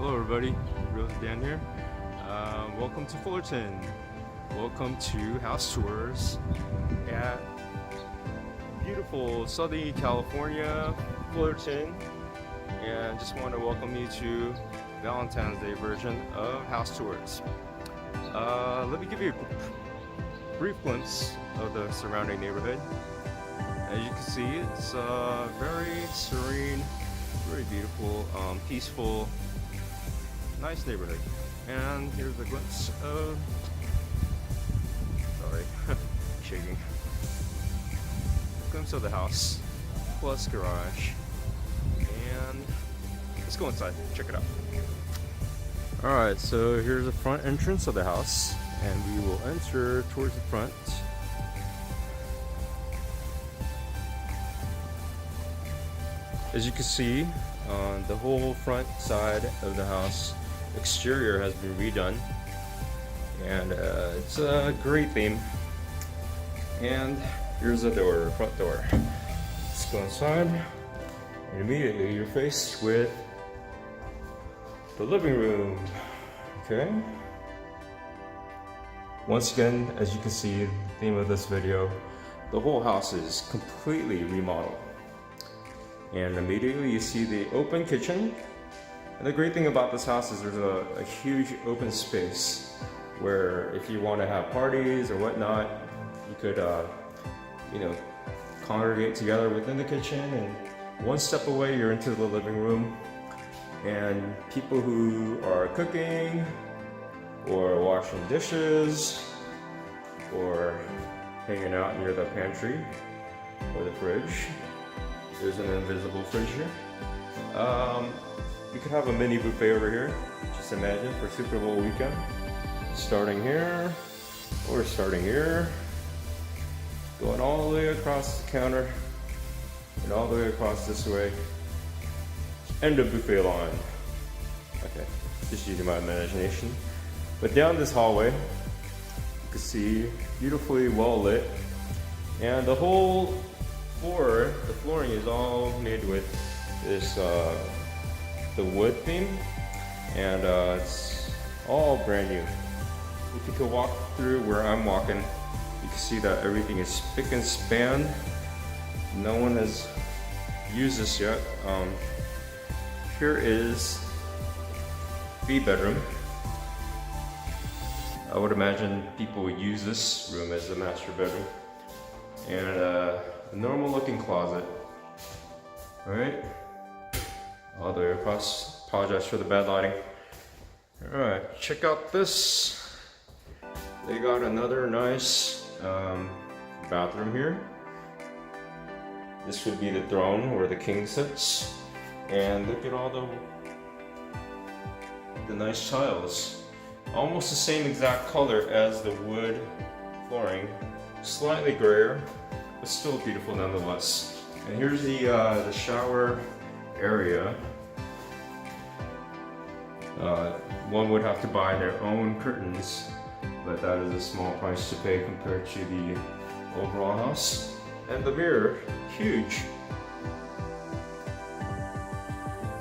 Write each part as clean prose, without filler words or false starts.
Hello everybody, Real Dan here. Welcome to Fullerton. Welcome to house tours at beautiful Southern California, Fullerton. And just want to welcome you to Valentine's Day version of house tours. Let me give you a brief glimpse of the surrounding neighborhood. As you can see, it's very serene, very beautiful, peaceful, nice neighborhood. And here's a glimpse of, sorry, shaking. Glimpse of the house, plus garage. And let's go inside, check it out. Alright, so here's the front entrance of the house, and we will enter towards the front. As you can see, the whole front side of the house exterior has been redone, and it's a great theme. And here's the door, front door. Let's go inside, and immediately you're faced with the living room. Okay. Once again, as you can see, the theme of this video, the whole house is completely remodeled. And immediately you see the open kitchen. And the great thing about this house is there's a huge open space where if you want to have parties or whatnot, you could congregate together within the kitchen, and one step away you're into the living room. And people who are cooking or washing dishes or hanging out near the pantry or the fridge. There's an invisible fridge here. We could have a mini buffet over here. Just imagine for Super Bowl weekend. Starting here, or starting here, going all the way across the counter, and all the way across this way. End of buffet line. Okay, just using my imagination. But down this hallway, you can see beautifully well lit, and the whole floor, the flooring is all made with this the wood theme, and it's all brand new. If you could walk through where I'm walking, you can see that everything is spick and span. No one has used this yet. Here is the bedroom. I would imagine people would use this room as the master bedroom, and a normal looking closet. All right, all the way across. Apologize for the bad lighting. All right, check out this. They got another nice bathroom here. This would be the throne where the king sits. And look at all the nice tiles. Almost the same exact color as the wood flooring. Slightly grayer, but still beautiful nonetheless. And here's the shower area. One would have to buy their own curtains, but that is a small price to pay compared to the overall house. And the mirror, huge.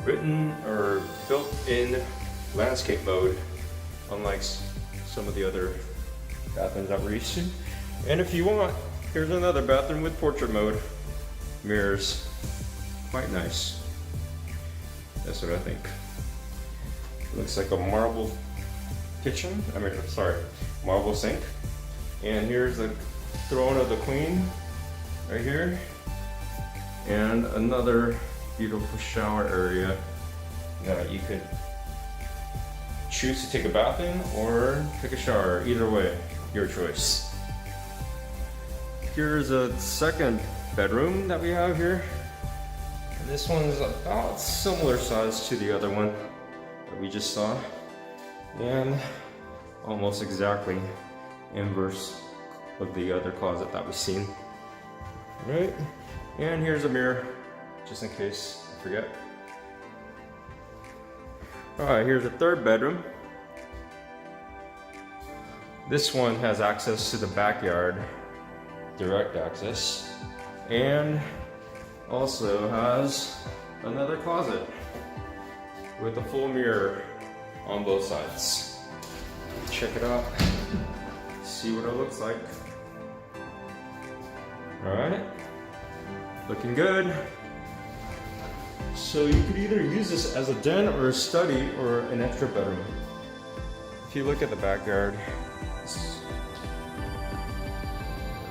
Written or built in landscape mode, unlike some of the other bathrooms that we're used to. And if you want, here's another bathroom with portrait mode. Mirrors, quite nice. That's what I think. Looks like a marble kitchen. Marble sink. And here's the throne of the queen, right here. And another beautiful shower area that you could choose to take a bath in or take a shower. Either way, your choice. Here's a second bedroom that we have here. And this one's about similar size to the other one that we just saw, and almost exactly inverse of the other closet that we've seen. All right, and here's a mirror, just in case I forget. All right, here's the third bedroom. This one has access to the backyard, direct access, and also has another closet with a full mirror on both sides. Check it out. See what it looks like. All right, looking good. So you could either use this as a den or a study or an extra bedroom. If you look at the backyard, it's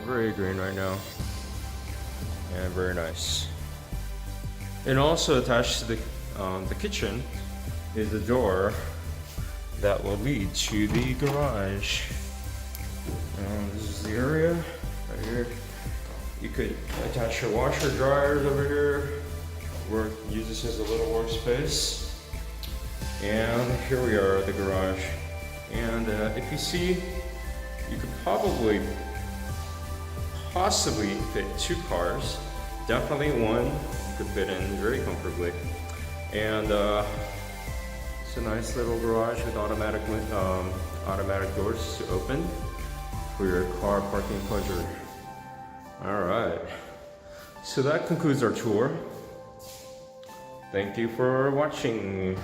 very green right now and very nice. And also attached to the kitchen is a door that will lead to the garage. This is the area right here. You could attach your washer dryers over here, or use this as a little workspace. And here we are at the garage. And if you see, you could possibly fit 2 cars. Definitely one you could fit in very comfortably. And it's a nice little garage with automatic doors to open for your car parking pleasure. All right, so that concludes our tour. Thank you for watching.